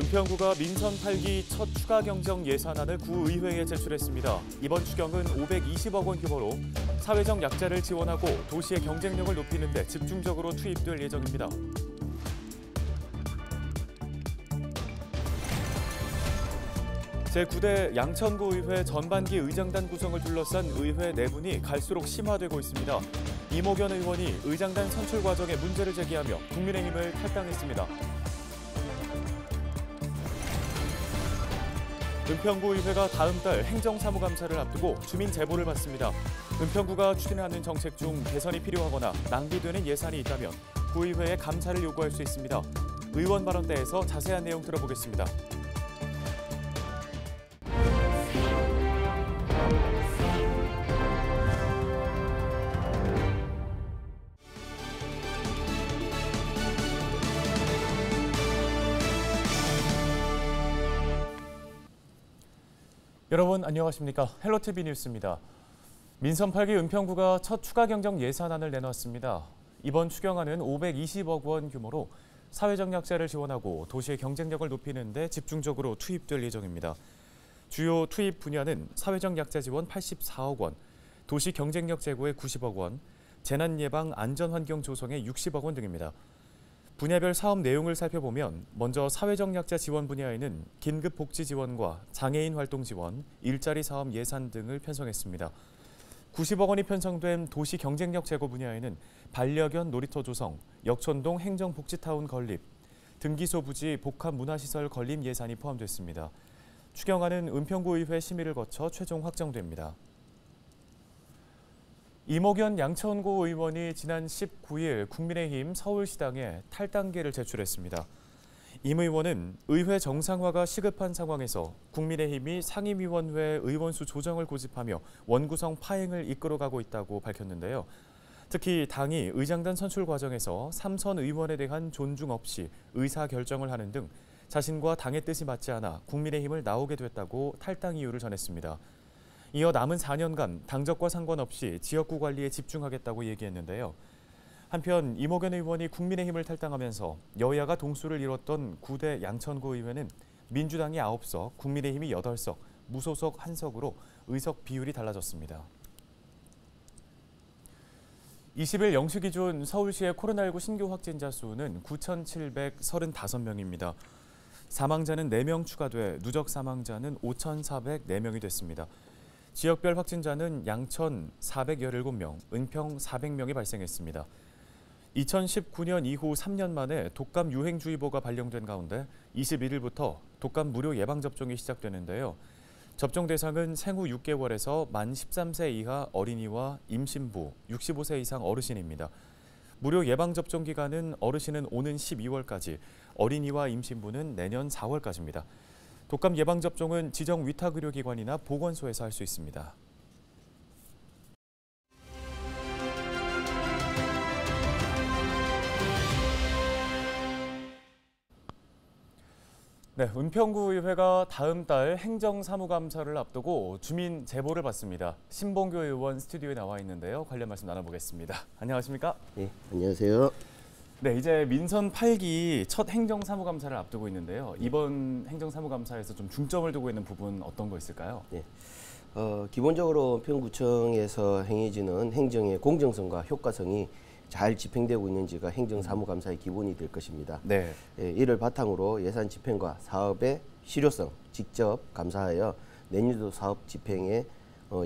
은평구가 민선 8기 첫 추가 경정 예산안을 구의회에 제출했습니다. 이번 추경은 520억 원 규모로 사회적 약자를 지원하고 도시의 경쟁력을 높이는 데 집중적으로 투입될 예정입니다. 제9대 양천구의회 전반기 의장단 구성을 둘러싼 의회 내분이 갈수록 심화되고 있습니다. 이모견 의원이 의장단 선출 과정에 문제를 제기하며 국민의힘을 탈당했습니다. 은평구의회가 다음 달 행정사무감사를 앞두고 주민 제보를 받습니다. 은평구가 추진하는 정책 중 개선이 필요하거나 낭비되는 예산이 있다면 구의회에 감사를 요구할 수 있습니다. 의원 발언대에서 자세한 내용 들어보겠습니다. 여러분 안녕하십니까? 헬로티비 뉴스입니다. 민선 8기 은평구가 첫 추가 경정 예산안을 내놨습니다. 이번 추경안은 520억 원 규모로 사회적 약자를 지원하고 도시의 경쟁력을 높이는 데 집중적으로 투입될 예정입니다. 주요 투입 분야는 사회적 약자 지원 84억 원, 도시 경쟁력 제고에 90억 원, 재난 예방 안전환경 조성에 60억 원 등입니다. 분야별 사업 내용을 살펴보면 먼저 사회적 약자 지원 분야에는 긴급 복지 지원과 장애인 활동 지원, 일자리 사업 예산 등을 편성했습니다. 90억 원이 편성된 도시 경쟁력 제고 분야에는 반려견 놀이터 조성, 역촌동 행정복지타운 건립, 등기소 부지 복합 문화시설 건립 예산이 포함됐습니다. 추경안은 은평구의회 심의를 거쳐 최종 확정됩니다. 이모견 양천구 의원이 지난 19일 국민의힘 서울시당에 탈당계를 제출했습니다. 임 의원은 의회 정상화가 시급한 상황에서 국민의힘이 상임위원회 의원수 조정을 고집하며 원구성 파행을 이끌어가고 있다고 밝혔는데요. 특히 당이 의장단 선출 과정에서 3선 의원에 대한 존중 없이 의사결정을 하는 등 자신과 당의 뜻이 맞지 않아 국민의힘을 나오게 됐다고 탈당 이유를 전했습니다. 이어 남은 4년간 당적과 상관없이 지역구 관리에 집중하겠다고 얘기했는데요. 한편 이모견 의원이 국민의힘을 탈당하면서 여야가 동수를 이뤘던 9대 양천구 의회는 민주당이 9석, 국민의힘이 8석, 무소속 1석으로 의석 비율이 달라졌습니다. 20일 0시 기준 서울시의 코로나19 신규 확진자 수는 9,735명입니다. 사망자는 4명 추가돼 누적 사망자는 5,404명이 됐습니다. 지역별 확진자는 양천 417명, 은평 400명이 발생했습니다. 2019년 이후 3년 만에 독감 유행주의보가 발령된 가운데 21일부터 독감 무료 예방접종이 시작되는데요. 접종 대상은 생후 6개월에서 만 13세 이하 어린이와 임신부, 65세 이상 어르신입니다. 무료 예방접종 기간은 어르신은 오는 12월까지, 어린이와 임신부는 내년 4월까지입니다. 독감 예방접종은 지정 위탁의료기관이나 보건소에서 할 수 있습니다. 네, 은평구의회가 다음 달 행정사무감사를 앞두고 주민 제보를 받습니다. 신봉교 의원 스튜디오에 나와 있는데요. 관련 말씀 나눠보겠습니다. 안녕하십니까? 네, 안녕하세요. 네, 이제 민선 8기 첫 행정사무감사를 앞두고 있는데요. 이번 행정사무감사에서 좀 중점을 두고 있는 부분 어떤 거 있을까요? 네, 기본적으로 은평구청에서 행해지는 행정의 공정성과 효과성이 잘 집행되고 있는지가 행정사무감사의 기본이 될 것입니다. 네. 이를 바탕으로 예산 집행과 사업의 실효성 직접 감사하여 내년도 사업 집행의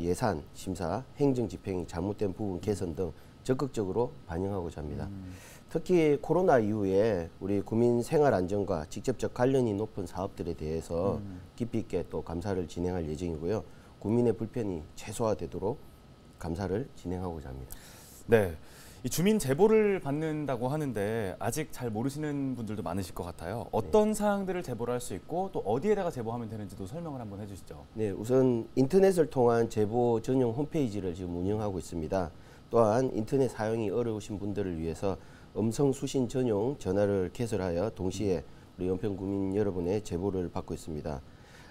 예산, 심사, 행정 집행이 잘못된 부분 개선 등 적극적으로 반영하고자 합니다. 특히 코로나 이후에 우리 국민 생활 안전과 직접적 관련이 높은 사업들에 대해서 깊이 있게 또 감사를 진행할 예정이고요. 국민의 불편이 최소화되도록 감사를 진행하고자 합니다. 네, 이 주민 제보를 받는다고 하는데 아직 잘 모르시는 분들도 많으실 것 같아요. 어떤 사항들을 제보를 할 수 있고 또 어디에다가 제보하면 되는지도 설명을 한번 해주시죠. 네, 우선 인터넷을 통한 제보 전용 홈페이지를 지금 운영하고 있습니다. 또한 인터넷 사용이 어려우신 분들을 위해서 음성 수신 전용 전화를 개설하여 동시에 우리 은평구민 여러분의 제보를 받고 있습니다.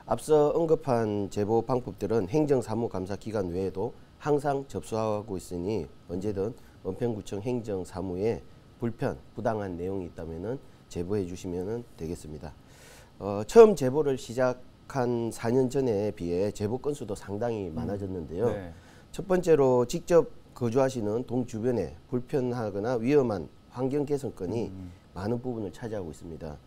앞서 언급한 제보 방법들은 행정사무감사 기간 외에도 항상 접수하고 있으니 언제든 은평구청 행정사무에 불편, 부당한 내용이 있다면 제보해 주시면 되겠습니다. 처음 제보를 시작한 4년 전에 비해 제보 건수도 상당히 많아졌는데요. 네. 첫 번째로 직접 거주하시는 동 주변에 불편하거나 위험한 환경 개선 건이 많은 부분을 차지하고 있습니다.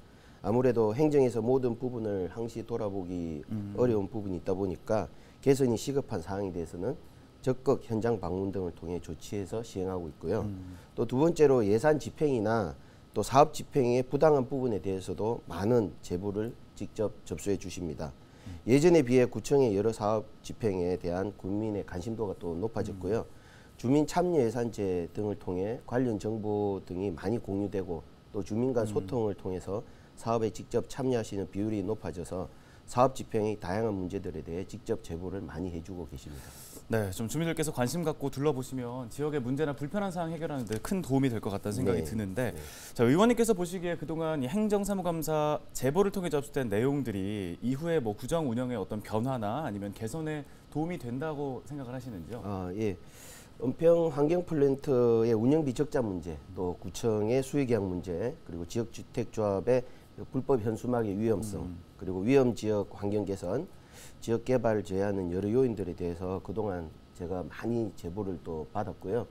아무래도 행정에서 모든 부분을 항시 돌아보기 어려운 부분이 있다 보니까 개선이 시급한 사항에 대해서는 적극 현장 방문 등을 통해 조치해서 시행하고 있고요. 또 두 번째로 예산 집행이나 또 사업 집행의 부당한 부분에 대해서도 많은 제보를 직접 접수해 주십니다. 예전에 비해 구청의 여러 사업 집행에 대한 국민의 관심도가 또 높아졌고요. 주민 참여 예산제 등을 통해 관련 정보 등이 많이 공유되고 또 주민 간 소통을 통해서 사업에 직접 참여하시는 비율이 높아져서 사업 집행의 다양한 문제들에 대해 직접 제보를 많이 해주고 계십니다. 네, 좀 주민들께서 관심 갖고 둘러보시면 지역의 문제나 불편한 사항 해결하는 데 큰 도움이 될 것 같다는 생각이 드는데 자, 의원님께서 보시기에 그동안 이 행정사무감사 제보를 통해 접수된 내용들이 이후에 뭐 구청 운영에 어떤 변화나 아니면 개선에 도움이 된다고 생각을 하시는지요? 예. 은평 환경플랜트의 운영비 적자 문제, 또 구청의 수익계약 문제, 그리고 지역주택조합의 불법 현수막의 위험성, 그리고 위험지역 환경 개선, 지역 개발을 제외하는 여러 요인들에 대해서 그동안 제가 많이 제보를 또 받았고요.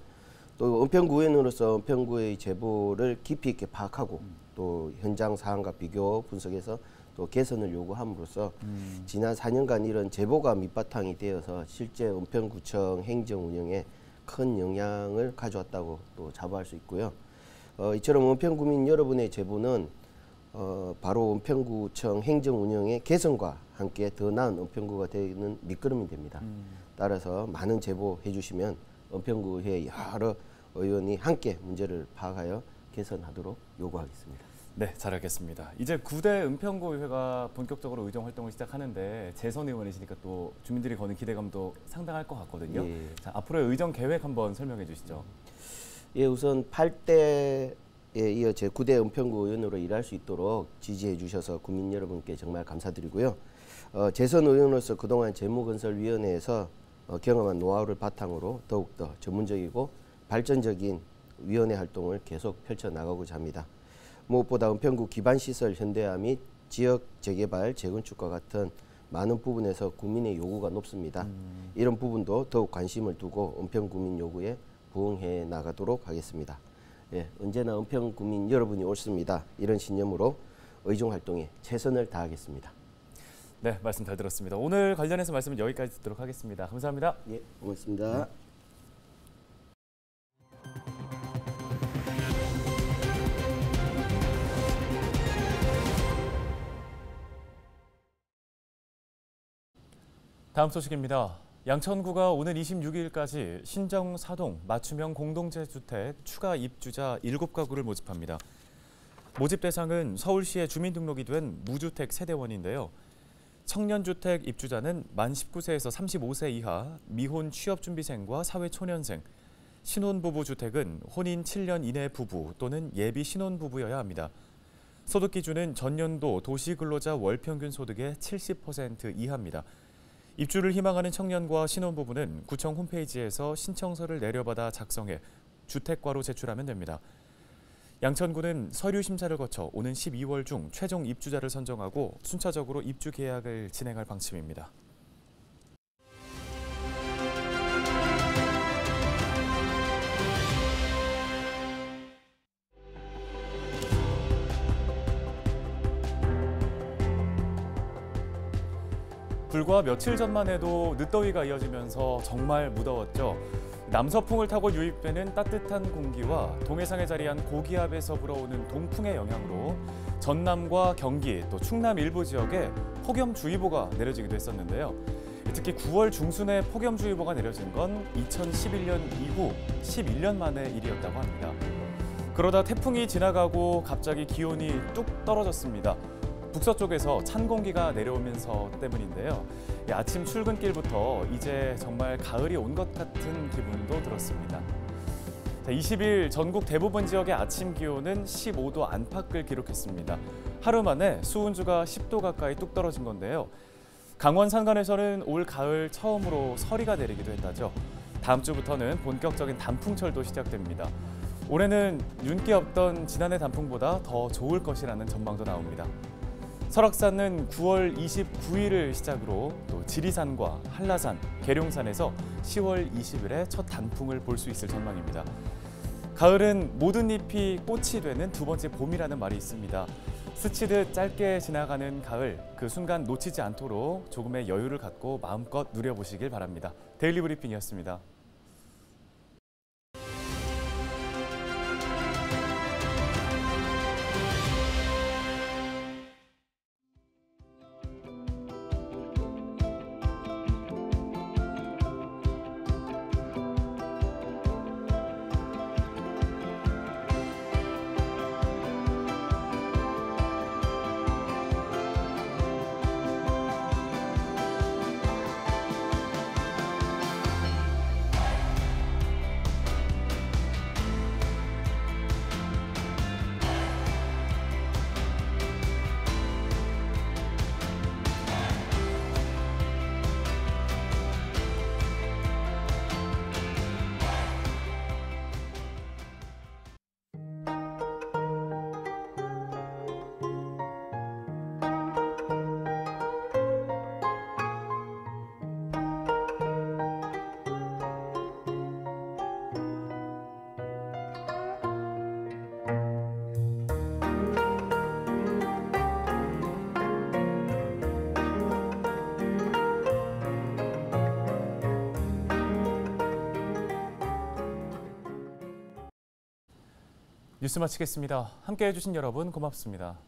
또 은평구 의원으로서 은평구의 제보를 깊이 있게 파악하고 또 현장 사항과 비교 분석해서 또 개선을 요구함으로써 지난 4년간 이런 제보가 밑바탕이 되어서 실제 은평구청 행정 운영에 큰 영향을 가져왔다고 또 자부할 수 있고요. 이처럼 은평구민 여러분의 제보는 바로 은평구청 행정 운영의 개선과 함께 더 나은 은평구가 되는 밑거름이 됩니다. 따라서 많은 제보해 주시면 은평구의 여러 의원이 함께 문제를 파악하여 개선하도록 요구하겠습니다. 네, 잘 알겠습니다. 이제 9대 은평구의회가 본격적으로 의정 활동을 시작하는데 재선 의원이시니까 또 주민들이 거는 기대감도 상당할 것 같거든요. 예. 자, 앞으로의 의정 계획 한번 설명해 주시죠. 예, 우선 8대에 이어 제 9대 은평구 의원으로 일할 수 있도록 지지해 주셔서 국민 여러분께 정말 감사드리고요. 재선 의원으로서 그동안 재무건설위원회에서 경험한 노하우를 바탕으로 더욱더 전문적이고 발전적인 위원회 활동을 계속 펼쳐나가고자 합니다. 무엇보다 은평구 기반시설 현대화 및 지역 재개발, 재건축과 같은 많은 부분에서 국민의 요구가 높습니다. 이런 부분도 더욱 관심을 두고 은평구민 요구에 부응해 나가도록 하겠습니다. 예, 언제나 은평구민 여러분이 옳습니다. 이런 신념으로 의정 활동에 최선을 다하겠습니다. 네, 말씀 잘 들었습니다. 오늘 관련해서 말씀은 여기까지 듣도록 하겠습니다. 감사합니다. 예, 고맙습니다. 네. 다음 소식입니다. 양천구가 오는 26일까지 신정 4동 맞춤형 공동체주택 추가 입주자 7가구를 모집합니다. 모집 대상은 서울시에 주민등록이 된 무주택 세대원인데요. 청년주택 입주자는 만 19세에서 35세 이하 미혼 취업준비생과 사회초년생, 신혼부부 주택은 혼인 7년 이내 부부 또는 예비 신혼부부여야 합니다. 소득 기준은 전년도 도시근로자 월평균 소득의 70% 이하입니다. 입주를 희망하는 청년과 신혼부부는 구청 홈페이지에서 신청서를 내려받아 작성해 주택과로 제출하면 됩니다. 양천구는 서류 심사를 거쳐 오는 12월 중 최종 입주자를 선정하고 순차적으로 입주 계약을 진행할 방침입니다. 불과 며칠 전만 해도 늦더위가 이어지면서 정말 무더웠죠. 남서풍을 타고 유입되는 따뜻한 공기와 동해상에 자리한 고기압에서 불어오는 동풍의 영향으로 전남과 경기 또 충남 일부 지역에 폭염주의보가 내려지기도 했었는데요. 특히 9월 중순에 폭염주의보가 내려진 건 2011년 이후 11년 만의 일이었다고 합니다. 그러다 태풍이 지나가고 갑자기 기온이 뚝 떨어졌습니다. 북서쪽에서 찬 공기가 내려오면서 때문인데요. 아침 출근길부터 이제 정말 가을이 온 것 같은 기분도 들었습니다. 20일 전국 대부분 지역의 아침 기온은 15도 안팎을 기록했습니다. 하루 만에 수온주가 10도 가까이 뚝 떨어진 건데요. 강원 산간에서는 올 가을 처음으로 서리가 내리기도 했다죠. 다음 주부터는 본격적인 단풍철도 시작됩니다. 올해는 윤기 없던 지난해 단풍보다 더 좋을 것이라는 전망도 나옵니다. 설악산은 9월 29일을 시작으로 또 지리산과 한라산, 계룡산에서 10월 20일에 첫 단풍을 볼 수 있을 전망입니다. 가을은 모든 잎이 꽃이 되는 두 번째 봄이라는 말이 있습니다. 스치듯 짧게 지나가는 가을, 그 순간 놓치지 않도록 조금의 여유를 갖고 마음껏 누려보시길 바랍니다. 데일리 브리핑이었습니다. 뉴스 마치겠습니다. 함께해 주신 여러분 고맙습니다.